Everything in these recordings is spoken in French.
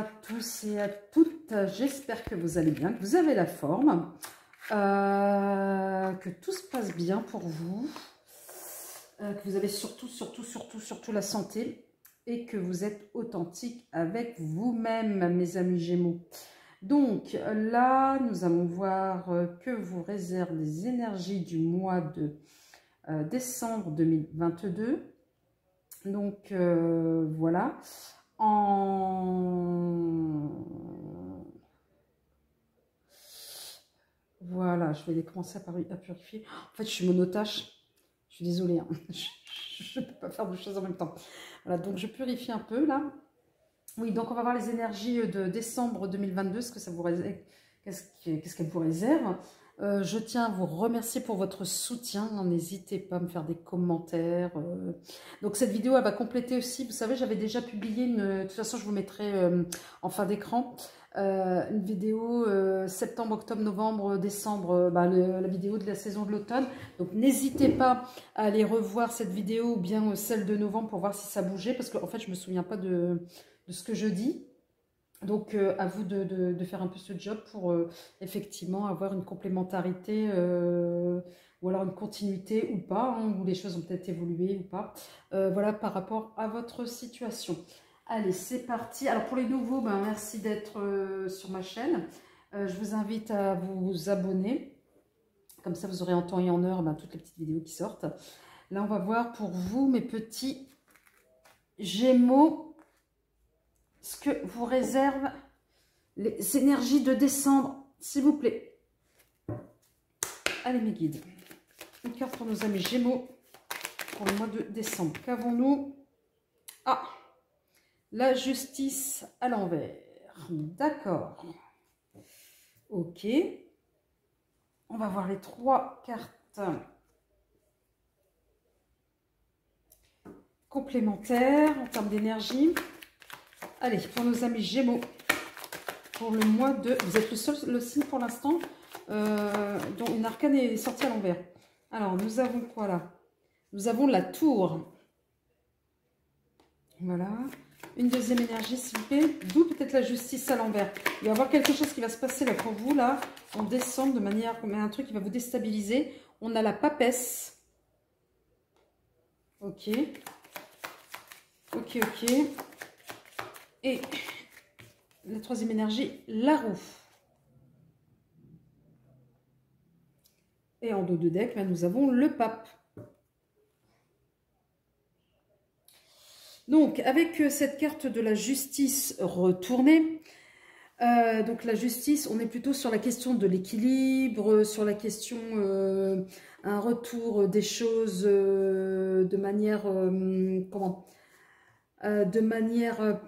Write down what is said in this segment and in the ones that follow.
à tous et à toutes, j'espère que vous allez bien, que vous avez la forme, que tout se passe bien pour vous, que vous avez surtout la santé et que vous êtes authentique avec vous-même, mes amis Gémeaux. Donc là, nous allons voir que vous réservent les énergies du mois de décembre 2022. Donc voilà. Voilà, je vais les commencer à purifier. En fait, je suis monotache. Je suis désolée, hein. Je ne peux pas faire deux choses en même temps. Voilà, donc je purifie un peu là. Oui, donc on va voir les énergies de décembre 2022, ce que ça vous réserve, qu'est-ce qu'elle vous réserve. Je tiens à vous remercier pour votre soutien. N'hésitez pas à me faire des commentaires. Donc cette vidéo, elle va compléter aussi. Vous savez, j'avais déjà publié une... De toute façon, je vous mettrai en fin d'écran une vidéo septembre, octobre, novembre, décembre, la vidéo de la saison de l'automne. Donc n'hésitez pas à aller revoir cette vidéo ou bien celle de novembre pour voir si ça bougeait. Parce qu'en fait, je ne me souviens pas de ce que je dis. Donc, à vous de faire un peu ce job pour effectivement avoir une complémentarité ou alors une continuité ou pas, hein, où les choses ont peut-être évolué ou pas. Voilà, par rapport à votre situation. Allez, c'est parti. Alors, pour les nouveaux, merci d'être sur ma chaîne. Je vous invite à vous abonner. Comme ça, vous aurez en temps et en heure toutes les petites vidéos qui sortent. Là, on va voir pour vous, mes petits Gémeaux, ce que vous réservent les énergies de décembre, s'il vous plaît. Allez, mes guides. Une carte pour nos amis Gémeaux pour le mois de décembre. Qu'avons-nous? Ah, la justice à l'envers. D'accord. Ok. On va voir les trois cartes complémentaires en termes d'énergie. Allez, pour nos amis Gémeaux, pour le mois de... Vous êtes le signe pour l'instant dont une arcane est sortie à l'envers. Alors, nous avons quoi là? Nous avons la tour. Voilà. Une deuxième énergie, s'il vous plaît. D'où peut-être la justice à l'envers. Il va y avoir quelque chose qui va se passer là pour vous, là, en décembre, de manière... Un truc qui va vous déstabiliser. On a la papesse. Ok. Ok, ok. Et la troisième énergie, la roue. Et en dos de deck, nous avons le pape. Donc, avec cette carte de la justice retournée, donc la justice, on est plutôt sur la question de l'équilibre, sur la question, un retour des choses de manière, comment de manière...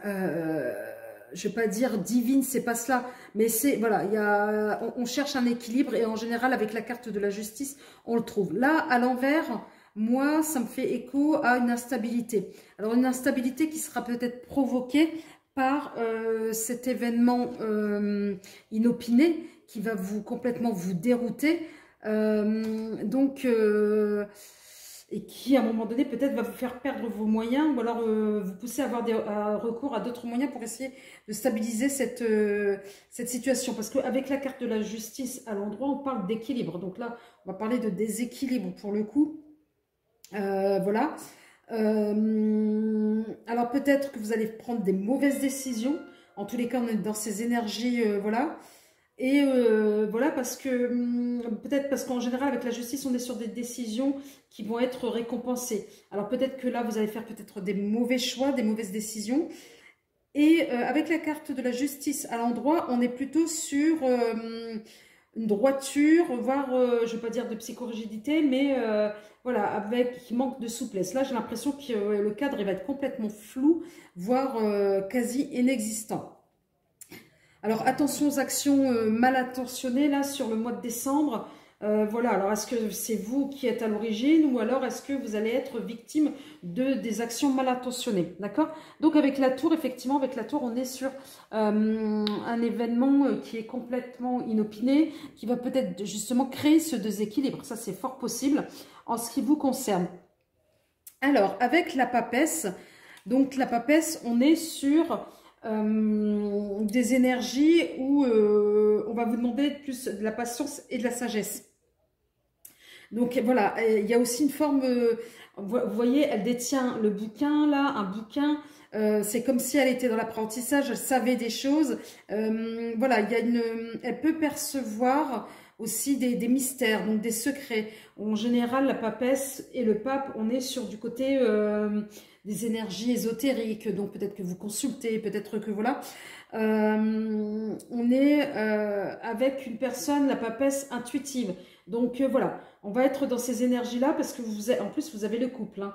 je ne vais pas dire divine, c'est pas cela, mais c'est, voilà, on cherche un équilibre et en général, avec la carte de la justice, on le trouve. Là, à l'envers, moi, ça me fait écho à une instabilité. Alors, une instabilité qui sera peut-être provoquée par cet événement inopiné qui va complètement vous dérouter. Et qui, à un moment donné, peut-être va vous faire perdre vos moyens ou alors vous pousser à avoir recours à d'autres moyens pour essayer de stabiliser cette situation. Parce qu'avec la carte de la justice à l'endroit, on parle d'équilibre. Donc là, on va parler de déséquilibre pour le coup. Voilà. Alors peut-être que vous allez prendre des mauvaises décisions. En tous les cas, on est dans ces énergies, voilà. Et voilà, parce que peut-être parce qu'en général, avec la justice, on est sur des décisions qui vont être récompensées. Alors peut-être que là, vous allez faire peut-être des mauvais choix, des mauvaises décisions. Et avec la carte de la justice à l'endroit, on est plutôt sur une droiture, voire, je ne vais pas dire de psychorigidité, mais voilà, qui manque de souplesse. Là, j'ai l'impression que le cadre il va être complètement flou, voire quasi inexistant. Alors, attention aux actions mal intentionnées, là, sur le mois de décembre. Voilà, alors est-ce que c'est vous qui êtes à l'origine ou alors est-ce que vous allez être victime des actions mal intentionnées, d'accord? Donc, avec la tour, effectivement, avec la tour, on est sur un événement qui est complètement inopiné, qui va peut-être justement créer ce déséquilibre. Ça, c'est fort possible en ce qui vous concerne. Alors, avec la papesse... Donc la papesse, on est sur des énergies où on va vous demander plus de la patience et de la sagesse. Donc voilà, il y a aussi une forme, vous voyez, elle détient le bouquin là, un bouquin, c'est comme si elle était dans l'apprentissage, elle savait des choses. Voilà, il y a elle peut percevoir aussi des mystères, donc des secrets. En général, la papesse et le pape, on est sur du côté des énergies ésotériques, donc peut-être que vous consultez, peut-être que voilà. On est avec une personne, la papesse intuitive. Donc voilà, on va être dans ces énergies-là parce que en plus vous avez le couple, hein,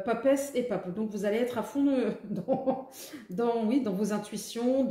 papesse et pape. Donc vous allez être à fond oui, dans vos intuitions,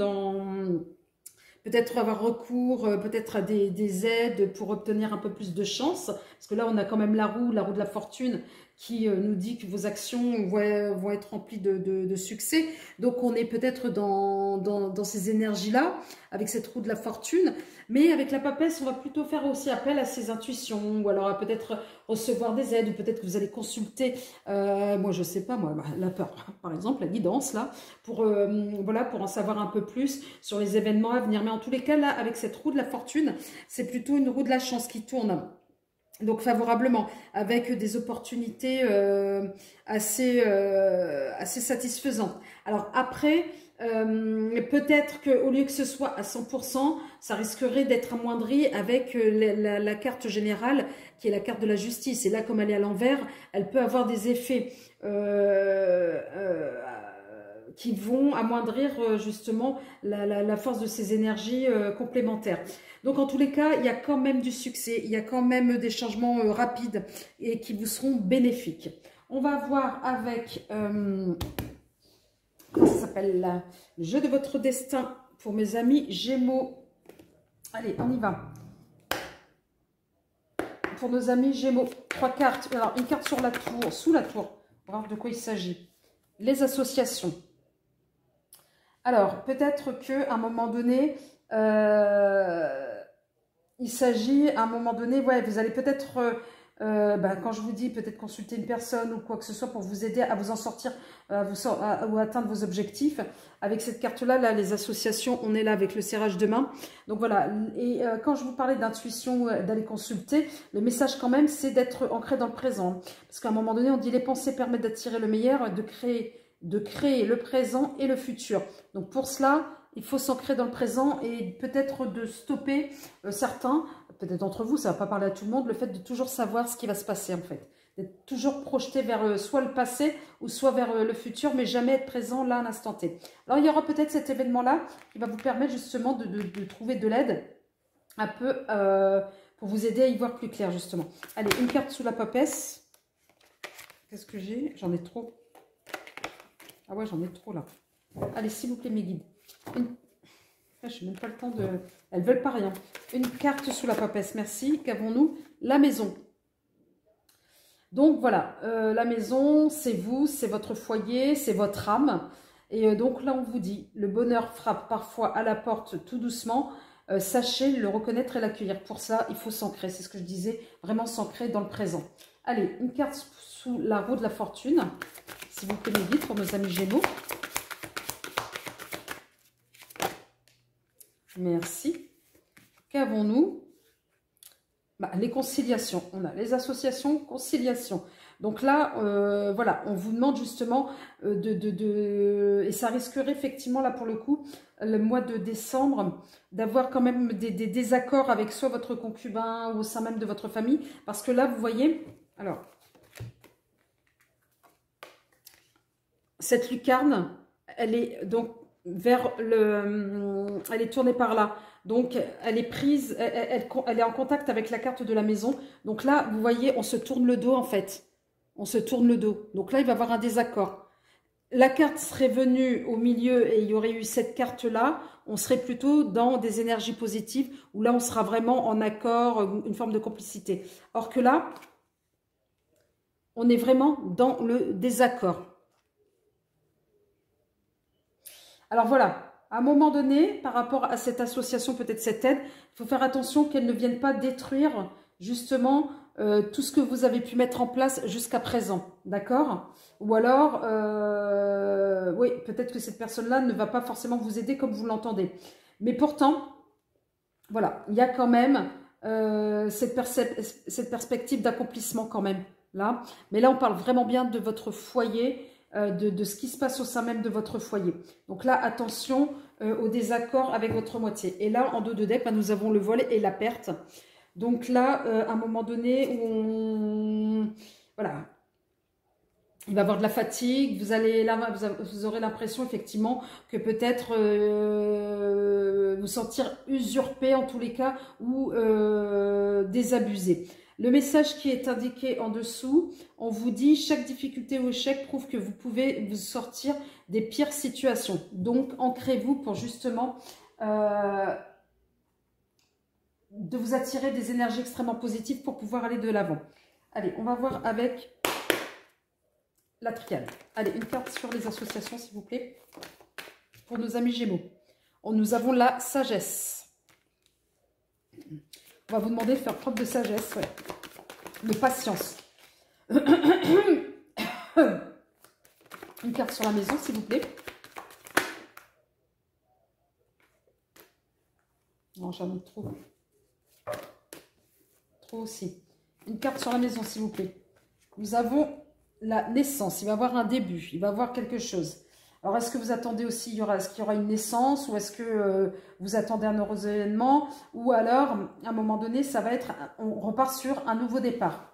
peut-être avoir recours peut-être à des aides pour obtenir un peu plus de chance. Parce que là, on a quand même la roue de la fortune qui nous dit que vos actions vont être remplies de succès. Donc, on est peut-être dans ces énergies-là, avec cette roue de la fortune. Mais avec la papesse, on va plutôt faire aussi appel à ses intuitions, ou alors peut-être recevoir des aides, ou peut-être que vous allez consulter, moi je sais pas, moi, la peur, par exemple, la guidance, là, voilà, pour en savoir un peu plus sur les événements à venir. Mais en tous les cas, là, avec cette roue de la fortune, c'est plutôt une roue de la chance qui tourne. Donc favorablement, avec des opportunités assez satisfaisantes. Alors après, peut-être qu'au lieu que ce soit à 100%, ça risquerait d'être amoindri avec la carte générale, qui est la carte de la justice. Et là, comme elle est à l'envers, elle peut avoir des effets qui vont amoindrir justement la force de ces énergies complémentaires. Donc en tous les cas, il y a quand même du succès, il y a quand même des changements rapides et qui vous seront bénéfiques. On va voir avec, comment ça s'appelle, le jeu de votre destin pour mes amis Gémeaux. Allez, on y va. Pour nos amis Gémeaux, 3 cartes. Alors, une carte sur la tour, sous la tour. On va voir de quoi il s'agit. Les associations. Alors, peut-être qu'à un moment donné, il s'agit, à un moment donné, ouais, vous allez peut-être, quand je vous dis, peut-être consulter une personne ou quoi que ce soit pour vous aider à vous en sortir ou atteindre vos objectifs. Avec cette carte-là, là, les associations, on est là avec le serrage de main. Donc voilà, et quand je vous parlais d'intuition, d'aller consulter, le message quand même, c'est d'être ancré dans le présent. Parce qu'à un moment donné, on dit les pensées permettent d'attirer le meilleur, de créer le présent et le futur. Donc pour cela, il faut s'ancrer dans le présent et peut-être de stopper certains, peut-être d'entre vous, ça ne va pas parler à tout le monde, le fait de toujours savoir ce qui va se passer en fait. D'être toujours projeté vers soit le passé ou soit vers le futur, mais jamais être présent là à l'instant T. Alors il y aura peut-être cet événement-là qui va vous permettre justement de trouver de l'aide un peu pour vous aider à y voir plus clair justement. Allez, une carte sous la papesse. Qu'est-ce que j'ai? J'en ai trop. Ah ouais, j'en ai trop là. Allez, s'il vous plaît, mes guides. Je n'ai même pas le temps de... Elles veulent pas rien. Une carte sous la papesse, merci. Qu'avons-nous? La maison. Donc voilà, la maison, c'est vous, c'est votre foyer, c'est votre âme. Et donc là, on vous dit, le bonheur frappe parfois à la porte tout doucement. Sachez le reconnaître et l'accueillir. Pour ça, il faut s'ancrer. C'est ce que je disais, vraiment s'ancrer dans le présent. Allez, une carte sous la roue de la fortune. S'il vous plaît, mes guides, pour nos amis Gémeaux. Merci. Qu'avons-nous? Les conciliations. On a les associations, conciliations. Donc là, voilà, on vous demande justement et ça risquerait effectivement, là pour le coup, le mois de décembre, d'avoir quand même des désaccords avec soit votre concubin ou au sein même de votre famille. Parce que là, vous voyez, alors, cette lucarne, elle est donc elle est tournée par là. Donc, elle est prise, elle est en contact avec la carte de la maison. Donc là, vous voyez, on se tourne le dos en fait. On se tourne le dos. Donc là, il va y avoir un désaccord. La carte serait venue au milieu et il y aurait eu cette carte-là. On serait plutôt dans des énergies positives où là, on sera vraiment en accord, une forme de complicité. Or que là, on est vraiment dans le désaccord. Alors voilà, à un moment donné, par rapport à cette association, peut-être cette aide, il faut faire attention qu'elle ne vienne pas détruire justement tout ce que vous avez pu mettre en place jusqu'à présent, d'accord? Ou alors, oui, peut-être que cette personne-là ne va pas forcément vous aider comme vous l'entendez. Mais pourtant, voilà, il y a quand même cette perspective d'accomplissement quand même, là. Mais là, on parle vraiment bien de votre foyer, de ce qui se passe au sein même de votre foyer. Donc là, attention au désaccord avec votre moitié. Et là, en dos de deck, bah, nous avons le vol et la perte. Donc là, à un moment donné, où on... Voilà. Il va y avoir de la fatigue, vous aurez l'impression effectivement que peut-être vous sentir usurpé en tous les cas ou désabusé. Le message qui est indiqué en dessous, on vous dit chaque difficulté ou échec prouve que vous pouvez vous sortir des pires situations. Donc ancrez-vous pour justement de vous attirer des énergies extrêmement positives pour pouvoir aller de l'avant. Allez, on va voir avec la triade. Allez, une carte sur les associations, s'il vous plaît, pour nos amis Gémeaux. Nous avons la sagesse. On va vous demander de faire preuve de sagesse, ouais. De patience. Une carte sur la maison, s'il vous plaît. Non, j'en ai trop. Trop aussi. Une carte sur la maison, s'il vous plaît. Nous avons la naissance. Il va y avoir un début. Il va y avoir quelque chose. Alors, est-ce que vous attendez aussi, est-ce qu'il y aura une naissance, ou est-ce que vous attendez un heureux événement, ou alors, à un moment donné, ça va être, on repart sur un nouveau départ.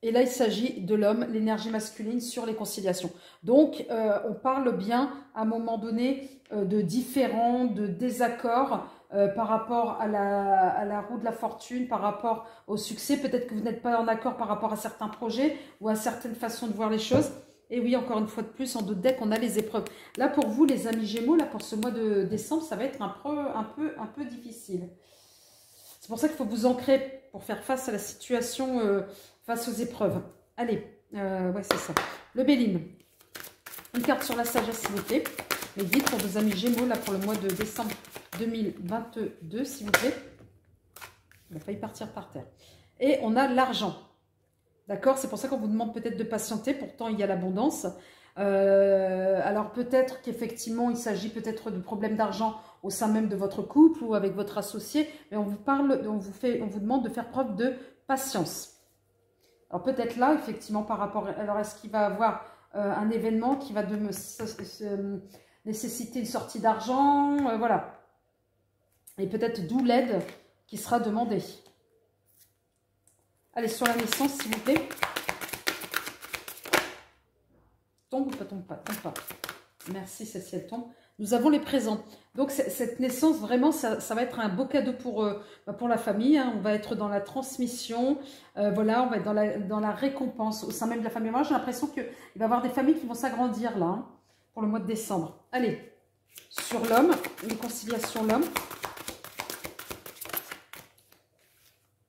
Et là, il s'agit de l'homme, l'énergie masculine sur les conciliations. Donc, on parle bien, à un moment donné, de différends, de désaccords par rapport à la roue de la fortune, par rapport au succès. Peut-être que vous n'êtes pas en accord par rapport à certains projets ou à certaines façons de voir les choses. Et oui, encore une fois de plus, en dos de deck, on a les épreuves. Là, pour vous, les amis Gémeaux, là, pour ce mois de décembre, ça va être un peu difficile. C'est pour ça qu'il faut vous ancrer pour faire face à la situation, face aux épreuves. Allez, ouais, c'est ça. Le Béline. Une carte sur la sagesse, s'il vous plaît. Les guides pour vos amis Gémeaux, là, pour le mois de décembre 2022, s'il vous plaît. Il a failli partir par terre. Et on a l'argent. D'accord? C'est pour ça qu'on vous demande peut-être de patienter. Pourtant, il y a l'abondance. Alors, peut-être qu'effectivement, il s'agit peut-être de problèmes d'argent au sein même de votre couple ou avec votre associé. Mais on vous parle, on vous demande de faire preuve de patience. Alors, peut-être là, effectivement, par rapport... Alors, est-ce qu'il va avoir un événement qui va nécessiter une sortie d'argent? Voilà. Et peut-être d'où l'aide qui sera demandée. Allez, sur la naissance, s'il vous plaît. Tombe ou pas, tombe pas, tombe pas. Merci, celle-ci, elle tombe. Nous avons les présents. Donc, cette naissance, vraiment, ça va être un beau cadeau pour la famille. Hein. On va être dans la transmission. Voilà, on va être dans la récompense au sein même de la famille. Moi, j'ai l'impression qu'il va y avoir des familles qui vont s'agrandir, là, hein, pour le mois de décembre. Allez, sur l'homme, les conciliations l'homme.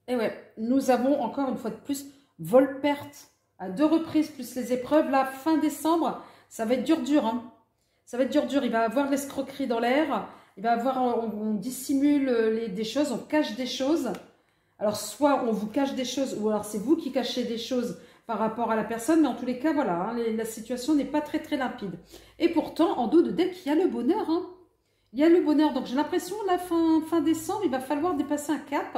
Et ouais, nous avons encore une fois de plus vol-perte à 2 reprises, plus les épreuves. Là, fin décembre, ça va être dur, hein. Ça va être dur. Il va y avoir de l'escroquerie dans l'air. Il va y avoir, on dissimule des choses, on cache des choses. Alors, soit on vous cache des choses, ou alors c'est vous qui cachez des choses par rapport à la personne. Mais en tous les cas, voilà, hein, la situation n'est pas très limpide. Et pourtant, en dos de deck, il y a le bonheur, hein. Il y a le bonheur. Donc, j'ai l'impression, la fin décembre, il va falloir dépasser un cap.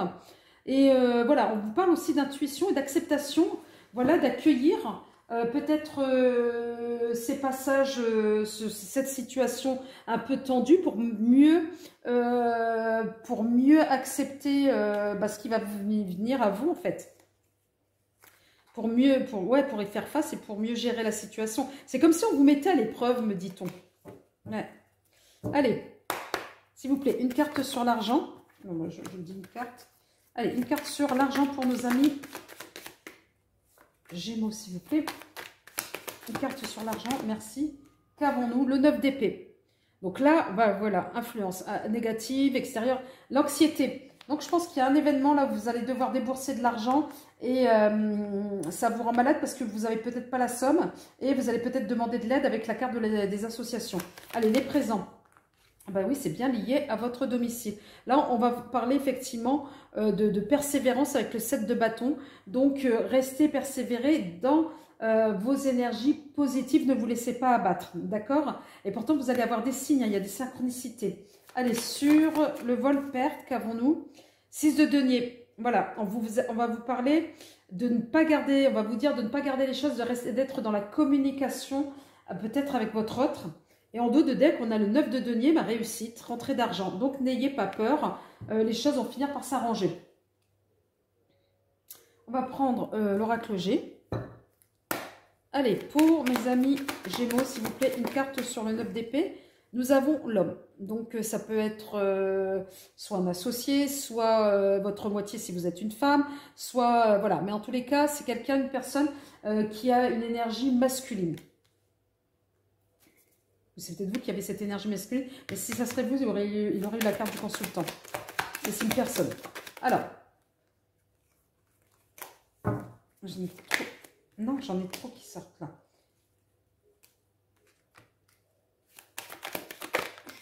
Et voilà, on vous parle aussi d'intuition et d'acceptation, voilà, d'accueillir peut-être ces passages, cette situation un peu tendue pour mieux accepter ce qui va venir à vous en fait. Pour y faire face et pour mieux gérer la situation. C'est comme si on vous mettait à l'épreuve, me dit-on. Ouais. Allez, s'il vous plaît, une carte sur l'argent. Moi, je dis une carte. Allez, une carte sur l'argent pour nos amis Gémeaux, s'il vous plaît. Une carte sur l'argent, merci. Qu'avons-nous? Le 9 d'épée. Donc là, voilà, influence négative, extérieure, l'anxiété. Donc je pense qu'il y a un événement là où vous allez devoir débourser de l'argent et ça vous rend malade parce que vous n'avez peut-être pas la somme et vous allez peut-être demander de l'aide avec la carte des associations. Allez, les présents. Ben oui, c'est bien lié à votre domicile. Là, on va parler effectivement de persévérance avec le 7 de bâton. Donc, restez persévérés dans vos énergies positives. Ne vous laissez pas abattre, d'accord? Et pourtant, vous allez avoir des signes, hein, il y a des synchronicités. Allez, sur le vol perte, qu'avons-nous? 6 de denier. Voilà, on va vous parler de ne pas garder, on va vous dire de ne pas garder les choses, d'être dans la communication, peut-être avec votre autre. Et en dos de deck, on a le 9 de denier, ma réussite, rentrée d'argent. Donc, n'ayez pas peur, les choses vont finir par s'arranger. On va prendre l'oracle G. Allez, pour mes amis Gémeaux, s'il vous plaît, une carte sur le 9 d'épée. Nous avons l'homme. Donc, ça peut être soit un associé, soit votre moitié si vous êtes une femme, soit, voilà. Mais en tous les cas, c'est quelqu'un, une personne qui a une énergie masculine. C'est peut-être vous qui avez cette énergie masculine, mais si ça serait vous, il aurait eu la carte du consultant. Mais c'est une personne. Alors, j'en ai trop. Non, j'en ai trop qui sortent là.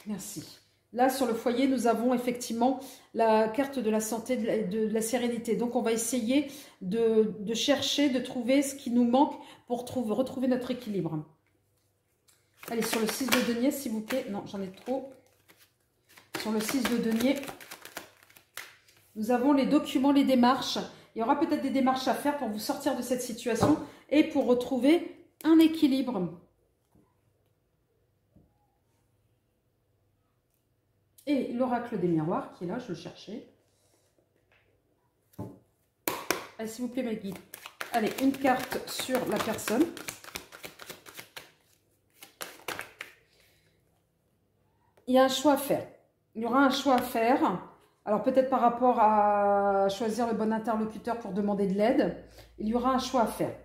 Merci. Là, sur le foyer, nous avons effectivement la carte de la santé, de la sérénité. Donc, on va essayer de chercher, de trouver ce qui nous manque pour retrouver notre équilibre. Allez, sur le 6 de denier, s'il vous plaît. Non, j'en ai trop. Sur le 6 de denier, nous avons les documents, les démarches. Il y aura peut-être des démarches à faire pour vous sortir de cette situation et pour retrouver un équilibre. Et l'oracle des miroirs qui est là, je le cherchais. Allez, s'il vous plaît, mes guides. Allez, une carte sur la personne. Il y a un choix à faire. Il y aura un choix à faire. Alors peut-être par rapport à choisir le bon interlocuteur pour demander de l'aide. Il y aura un choix à faire.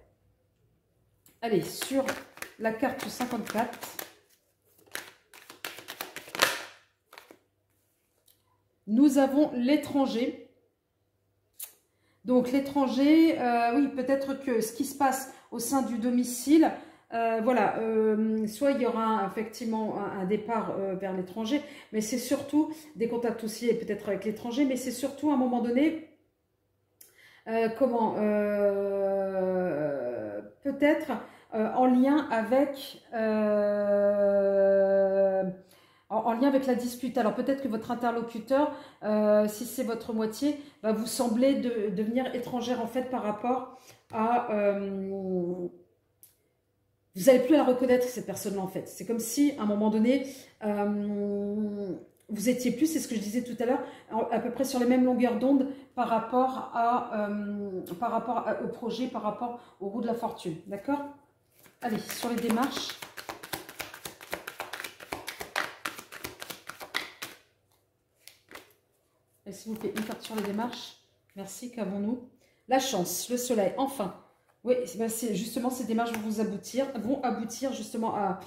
Allez, sur la carte 54. Nous avons l'étranger. Donc l'étranger, oui, peut-être que ce qui se passe au sein du domicile, voilà, soit il y aura effectivement un départ vers l'étranger, mais c'est surtout des contacts aussi peut-être avec l'étranger, mais c'est surtout à un moment donné, peut-être en lien avec... en lien avec la dispute. Alors peut-être que votre interlocuteur, si c'est votre moitié, va vous sembler devenir étrangère en fait par rapport à... vous n'allez plus la reconnaître cette personne-là en fait. C'est comme si à un moment donné, vous étiez plus, c'est ce que je disais tout à l'heure, à peu près sur les mêmes longueurs d'onde par rapport au projet, par rapport aux roues de la fortune. D'accord? Allez, sur les démarches. S'il vous plaît, une carte sur les démarches. Merci, qu'avons-nous? La chance, le soleil, enfin. Oui, justement, ces démarches vont aboutir justement à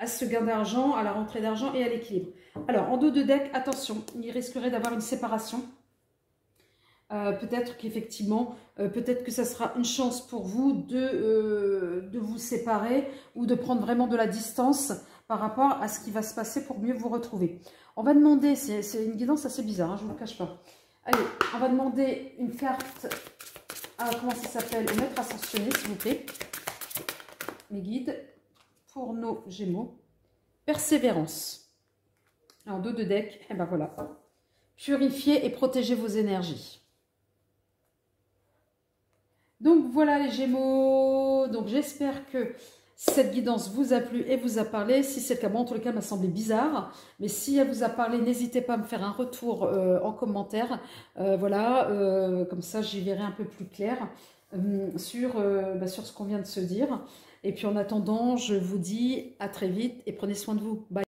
ce gain d'argent, à la rentrée d'argent et à l'équilibre. Alors, en dos de deck, attention, il risquerait d'avoir une séparation. Peut-être qu'effectivement, peut-être que ça sera une chance pour vous de vous séparer ou de prendre vraiment de la distance par rapport à ce qui va se passer pour mieux vous retrouver. On va demander, c'est une guidance assez bizarre, hein, je ne vous le cache pas. Allez, on va demander une carte à, comment ça s'appelle, au maître ascensionné, s'il vous plaît. Mes guides, pour nos Gémeaux. Persévérance. En dos de deck, et ben voilà. Purifiez et protégez vos énergies. Donc voilà les Gémeaux, donc j'espère que cette guidance vous a plu et vous a parlé. Si c'est le cas, moi en tout cas, elle m'a semblé bizarre. Mais si elle vous a parlé, n'hésitez pas à me faire un retour en commentaire. Voilà, comme ça j'y verrai un peu plus clair sur ce qu'on vient de se dire. Et puis en attendant, je vous dis à très vite et prenez soin de vous. Bye.